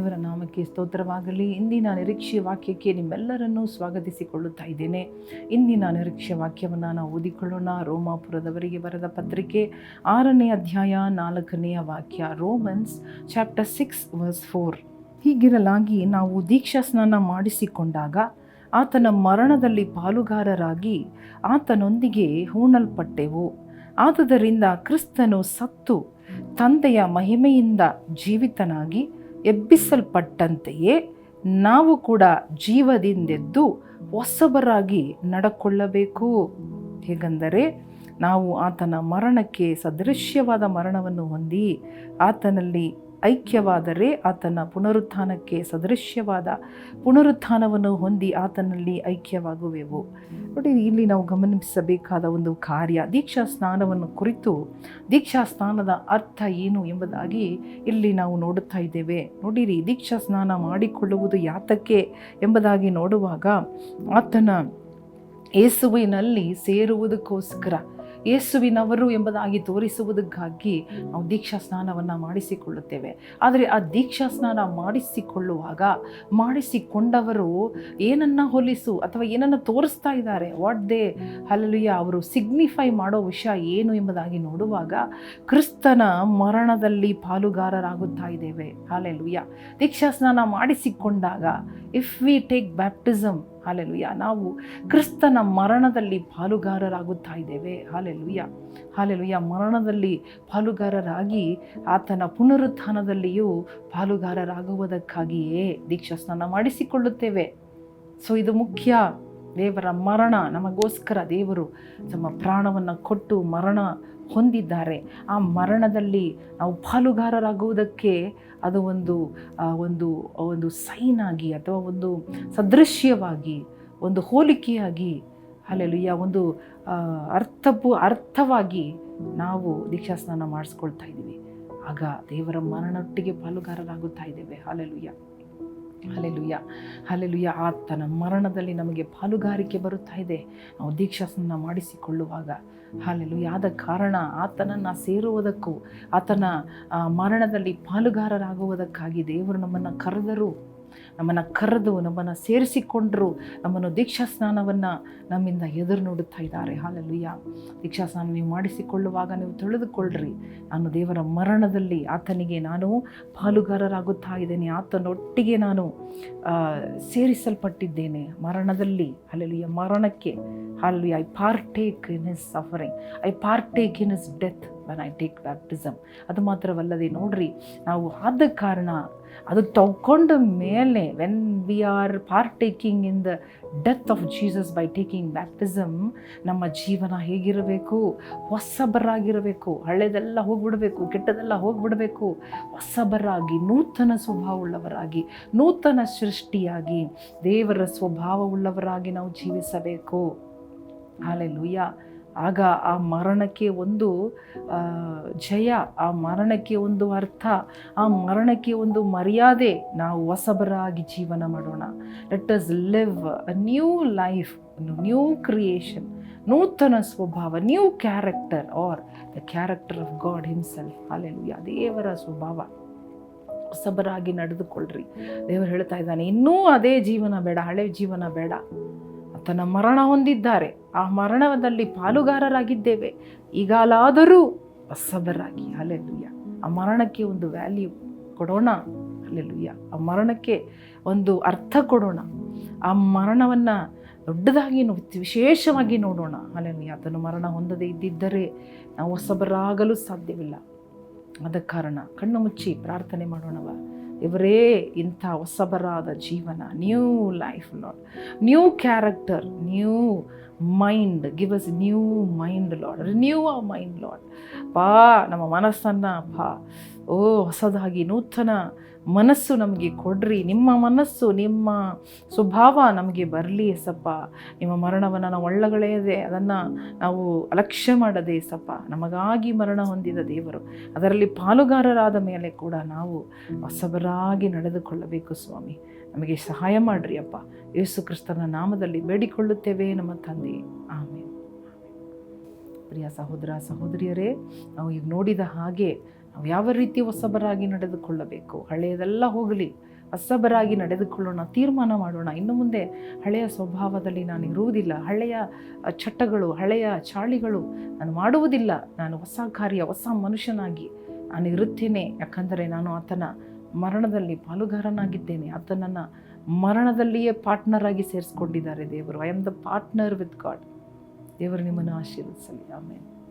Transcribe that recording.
ದೇವರ ನಾಮಕ್ಕೆ ಸ್ತೋತ್ರವಾಗಲಿ. ಇಂದಿನ ನಿರೀಕ್ಷೆ ವಾಕ್ಯಕ್ಕೆ ನಿಮ್ಮೆಲ್ಲರನ್ನೂ ಸ್ವಾಗತಿಸಿಕೊಳ್ಳುತ್ತಾ ಇದ್ದೇನೆ. ಇಂದಿನ ನಿರೀಕ್ಷೆ ವಾಕ್ಯವನ್ನು ನಾವು ಓದಿಕೊಳ್ಳೋಣ. ರೋಮಾಪುರದವರಿಗೆ ಬರೆದ ಪತ್ರಿಕೆ 6ನೇ ಅಧ್ಯಾಯ 4ನೇ ವಾಕ್ಯ. Romans chapter 6 verse 4. ಹೀಗಿರಲಾಗಿ ನಾವು ದೀಕ್ಷಾ ಸ್ನಾನ ಮಾಡಿಸಿಕೊಂಡಾಗ ಆತನ ಮರಣದಲ್ಲಿ ಪಾಲುಗಾರರಾಗಿ ಆತನೊಂದಿಗೆ ಹೂಣಲ್ಪಟ್ಟೆವು. ಆದುದರಿಂದ ಕ್ರಿಸ್ತನು ಸತ್ತು ತಂದೆಯ ಮಹಿಮೆಯಿಂದ ಜೀವಿತನಾಗಿ ಎಬ್ಬಿಸಲ್ಪಟ್ಟಂತೆಯೇ ನಾವು ಕೂಡ ಜೀವದಿಂದೆದ್ದು ಹೊಸಬರಾಗಿ ನಡಕೊಳ್ಳಬೇಕು. ಹೇಗೆಂದರೆ ನಾವು ಆತನ ಮರಣಕ್ಕೆ ಸದೃಶ್ಯವಾದ ಮರಣವನ್ನು ಹೊಂದಿ ಆತನಲ್ಲಿ ಐಕ್ಯವಾದರೆ ಆತನ ಪುನರುತ್ಥಾನಕ್ಕೆ ಸದೃಶ್ಯವಾದ ಪುನರುತ್ಥಾನವನ್ನು ಹೊಂದಿ ಆತನಲ್ಲಿ ಐಕ್ಯವಾಗುವೆವು. ನೋಡಿ, ಇಲ್ಲಿ ನಾವು ಗಮನಿಸಬೇಕಾದ ಒಂದು ಕಾರ್ಯ, ದೀಕ್ಷಾ ಸ್ನಾನವನ್ನು ಕುರಿತು ದೀಕ್ಷಾ ಸ್ನಾನದ ಅರ್ಥ ಏನು ಎಂಬುದಾಗಿ ಇಲ್ಲಿ ನಾವು ನೋಡುತ್ತಾ ಇದ್ದೇವೆ. ನೋಡಿರಿ, ದೀಕ್ಷಾ ಸ್ನಾನ ಮಾಡಿಕೊಳ್ಳುವುದು ಯಾತಕ್ಕೆ ಎಂಬುದಾಗಿ ನೋಡುವಾಗ ಆತನ ಯೇಸುವಿನಲ್ಲಿ ಸೇರುವುದಕ್ಕೋಸ್ಕರ, ಯೇಸುವಿನವರು ಎಂಬುದಾಗಿ ತೋರಿಸುವುದಕ್ಕಾಗಿ ನಾವು ದೀಕ್ಷಾ ಸ್ನಾನವನ್ನು ಮಾಡಿಸಿಕೊಳ್ಳುತ್ತೇವೆ. ಆದರೆ ಆ ದೀಕ್ಷಾ ಸ್ನಾನ ಮಾಡಿಸಿಕೊಂಡವರು ಏನನ್ನು ಹೋಲಿಸು ಅಥವಾ ಏನನ್ನು ತೋರಿಸ್ತಾ ಇದ್ದಾರೆ, ವಾಟ್ ದೇ ಹಲ್ಲೆಲೂಯಾ ಅವರು ಸಿಗ್ನಿಫೈ ಮಾಡೋ ವಿಷಯ ಏನು ಎಂಬುದಾಗಿ ನೋಡುವಾಗ ಕ್ರಿಸ್ತನ ಮರಣದಲ್ಲಿ ಪಾಲುಗಾರರಾಗುತ್ತಾ ಇದ್ದೇವೆ. ಹಲ್ಲೆಲೂಯಾ. ದೀಕ್ಷಾ ಸ್ನಾನ ಮಾಡಿಸಿಕೊಂಡಾಗ if we take baptism, hallelujah, ನಾವು ಕ್ರಿಸ್ತನ ಮರಣದಲ್ಲಿ ಪಾಲುಗಾರರಾಗುತ್ತಾ ಇದ್ದೇವೆ. Hallelujah, hallelujah. ಮರಣದಲ್ಲಿ ಪಾಲುಗಾರರಾಗಿ ಆತನ ಪುನರುತ್ಥಾನದಲ್ಲಿಯೂ ಪಾಲುಗಾರರಾಗುವುದಕ್ಕಾಗಿಯೇ ದೀಕ್ಷಾ ಸ್ನಾನ ಮಾಡಿಸಿಕೊಳ್ಳುತ್ತೇವೆ. ಸೊ ಇದು ಮುಖ್ಯ. ದೇವರ ಮರಣ ನಮಗೋಸ್ಕರ ದೇವರು ತಮ್ಮ ಪ್ರಾಣವನ್ನು ಕೊಟ್ಟು ಮರಣ ಹೊಂದಿದ್ದಾರೆ. ಆ ಮರಣದಲ್ಲಿ ನಾವು ಪಾಲುಗಾರರಾಗುವುದಕ್ಕೆ ಅದು ಒಂದು ಸೈನ್ ಆಗಿ ಅಥವಾ ಒಂದು ಸದೃಶ್ಯವಾಗಿ, ಒಂದು ಹೋಲಿಕೆಯಾಗಿ, ಹಲ್ಲೆಲೂಯಾ, ಒಂದು ಅರ್ಥವಾಗಿ ನಾವು ದೀಕ್ಷಾ ಸ್ನಾನ ಮಾಡಿಸ್ಕೊಳ್ತಾ ಇದ್ದೀವಿ. ಆಗ ದೇವರ ಮರಣೊಟ್ಟಿಗೆ ಪಾಲುಗಾರರಾಗುತ್ತಾ ಇದ್ದೇವೆ. Hallelujah, hallelujah, hallelujah. ಆತನ ಮರಣದಲ್ಲಿ ನಮಗೆ ಪಾಲುಗಾರಿಕೆ ಬರುತ್ತಾ ಇದೆ ನಾವು ದೀಕ್ಷಾ ಸ್ನಾನ ಮಾಡಿಸಿಕೊಳ್ಳುವಾಗ. ಹಲ್ಲೆಲೂಯಾ. ಆದ ಕಾರಣ ಆತನನ್ನು ಸೇರುವುದಕ್ಕೂ ಆತನ ಮರಣದಲ್ಲಿ ಪಾಲುಗಾರರಾಗುವುದಕ್ಕಾಗಿ ದೇವರು ನಮ್ಮನ್ನು ಕರೆದು ನಮ್ಮನ್ನು ಸೇರಿಸಿಕೊಂಡರು. ನಮ್ಮನ್ನು ದೀಕ್ಷಾ ಸ್ನಾನವನ್ನು ನಮ್ಮಿಂದ ಎದುರು ನೋಡುತ್ತಾ ಇದ್ದಾರೆ. ಹಲ್ಲೆಲೂಯಾ. ದೀಕ್ಷಾ ಸ್ನಾನ ನೀವು ಮಾಡಿಸಿಕೊಳ್ಳುವಾಗ ನೀವು ತಿಳಿದುಕೊಳ್ಳ್ರಿ, ನಾನು ದೇವರ ಮರಣದಲ್ಲಿ ಆತನಿಗೆ ನಾನು ಪಾಲುಗಾರರಾಗುತ್ತಾ ಇದ್ದೇನೆ, ಆತನೊಟ್ಟಿಗೆ ನಾನು ಸೇರಿಸಲ್ಪಟ್ಟಿದ್ದೇನೆ ಮರಣದಲ್ಲಿ. ಹಲ್ಲೆಲೂಯಾ. ಮರಣಕ್ಕೆ, hallelujah, I partake in his suffering, I partake in his death when I take baptism. ಅದು ಮಾತ್ರವಲ್ಲದೆ ನೋಡ್ರಿ, ನಾವು ಆದ ಕಾರಣ ಅದು ತಗೊಂಡ ಮೇಲೆ when we are partaking in the death of Jesus by taking baptism, ನಮ್ಮ ಜೀವನ ಹೇಗಿರಬೇಕು? ಹೊಸಬರಾಗಿರಬೇಕು. ಹಳೆದೆಲ್ಲ ಹೋಗ್ಬಿಡಬೇಕು, ಕೆಟ್ಟದೆಲ್ಲ ಹೋಗ್ಬಿಡಬೇಕು. ಹೊಸಬರಾಗಿ, ನೂತನ ಸ್ವಭಾವವುಳ್ಳವರಾಗಿ, ನೂತನ ಸೃಷ್ಟಿಯಾಗಿ, ದೇವರ ಸ್ವಭಾವವುಳ್ಳವರಾಗಿ ನಾವು ಜೀವಿಸಬೇಕು. ಹಲ್ಲೆಲೂಯಾ. ಆಗ ಆ ಮರಣಕ್ಕೆ ಒಂದು ಜಯ, ಆ ಮರಣಕ್ಕೆ ಒಂದು ಅರ್ಥ, ಆ ಮರಣಕ್ಕೆ ಒಂದು ಮರ್ಯಾದೆ. ನಾವು ಹೊಸಬರಾಗಿ ಜೀವನ ಮಾಡೋಣ. Let us live a new life, new creation, ನೂತನ ಸ್ವಭಾವ, new character are the character of God himself. Hallelujah. ದೇವರ ಸ್ವಭಾವ. ಹೊಸಬರಾಗಿ ನಡೆದುಕೊಳ್ಳ್ರಿ. ದೇವರು ಹೇಳ್ತಾ ಇದ್ದಾನೆ, ಇನ್ನೂ ಅದೇ ಜೀವನ ಬೇಡ, ಹಳೆ ಜೀವನ ಬೇಡ. ಆತನ ಮರಣ ಹೊಂದಿದ್ದಾರೆ, ಆ ಮರಣದಲ್ಲಿ ಪಾಲುಗಾರರಾಗಿದ್ದೇವೆ. ಈಗಲಾದರೂ ಹೊಸಬರಾಗಿ, ಹಲ್ಲೆಲೂಯಾ, ಆ ಮರಣಕ್ಕೆ ಒಂದು ವ್ಯಾಲ್ಯೂ ಕೊಡೋಣ. ಹಲ್ಲೆಲೂಯಾ. ಆ ಮರಣಕ್ಕೆ ಒಂದು ಅರ್ಥ ಕೊಡೋಣ. ಆ ಮರಣವನ್ನು ದೊಡ್ಡದಾಗಿ ವಿಶೇಷವಾಗಿ ನೋಡೋಣ. ಹಲ್ಲೆಲೂಯಾ. ಆತನ ಮರಣ ಹೊಂದದೇ ಇದ್ದಿದ್ದರೆ ನಾವು ಹೊಸಬರಾಗಲು ಸಾಧ್ಯವಿಲ್ಲ. ಆದ ಕಾರಣ ಕಣ್ಣು ಮುಚ್ಚಿ ಪ್ರಾರ್ಥನೆ ಮಾಡೋಣವ. ಇವರೇ ಇಂಥ ಹೊಸಬರಾದ ಜೀವನ, new life lord, new character, new mind, give us new mind lord, renew a mind lord. ನಮ್ಮ ಮನಸ್ಸನ್ನು ಹೊಸದಾಗಿ ನೂತನ ಮನಸ್ಸು ನಮಗೆ ಕೊಡ್ರಿ. ನಿಮ್ಮ ಮನಸ್ಸು, ನಿಮ್ಮ ಸ್ವಭಾವ ನಮಗೆ ಬರಲಿ ಎಸಪ್ಪ. ನಿಮ್ಮ ಮರಣವನ್ನು ನಾವು ಒಳ್ಳಗಳೆಯದೆ, ಅದನ್ನು ನಾವು ಅಲಕ್ಷ್ಯ ಮಾಡದೆ ಎಸಪ್ಪ. ನಮಗಾಗಿ ಮರಣ ಹೊಂದಿದ ದೇವರು, ಅದರಲ್ಲಿ ಪಾಲುಗಾರರಾದ ಮೇಲೆ ಕೂಡ ನಾವು ಹೊಸಬರಾಗಿ ನಡೆದುಕೊಳ್ಳಬೇಕು. ಸ್ವಾಮಿ, ನಮಗೆ ಸಹಾಯ ಮಾಡಿರಿ ಅಪ್ಪ. ಯೇಸು ಕ್ರಿಸ್ತನ ನಾಮದಲ್ಲಿ ಬೇಡಿಕೊಳ್ಳುತ್ತೇವೆ ನಮ್ಮ ತಂದೆ, ಆಮೇಲೆ. ಪ್ರಿಯ ಸಹೋದರ ಸಹೋದರಿಯರೇ, ನಾವು ಈಗ ನೋಡಿದ ಹಾಗೆ ನಾವು ಯಾವ ರೀತಿ ಹೊಸಬರಾಗಿ ನಡೆದುಕೊಳ್ಳಬೇಕು. ಹಳೆಯದೆಲ್ಲ ಹೋಗಲಿ, ಹೊಸಬರಾಗಿ ನಡೆದುಕೊಳ್ಳೋಣ, ತೀರ್ಮಾನ ಮಾಡೋಣ. ಇನ್ನು ಮುಂದೆ ಹಳೆಯ ಸ್ವಭಾವದಲ್ಲಿ ನಾನು ಇರುವುದಿಲ್ಲ, ಹಳೆಯ ಚಟಗಳು, ಹಳೆಯ ಚಾಳಿಗಳು ನಾನು ಮಾಡುವುದಿಲ್ಲ. ನಾನು ಹೊಸ ಕಾರ್ಯ, ಹೊಸ ಮನುಷ್ಯನಾಗಿ ನಾನು ಇರುತ್ತೇನೆ. ಯಾಕಂದರೆ ನಾನು ಆತನ ಮರಣದಲ್ಲಿ ಪಾಲುಗಾರನಾಗಿದ್ದೇನೆ. ಆತನನ್ನು ಮರಣದಲ್ಲಿಯೇ ಪಾರ್ಟ್ನರ್ ಆಗಿ ಸೇರಿಸ್ಕೊಂಡಿದ್ದಾರೆ ದೇವರು. I am the partner with god. ದೇವರು ನಿಮ್ಮನ್ನು ಆಶೀರ್ವದಿಸಲಿ. ಆಮೇಲೆ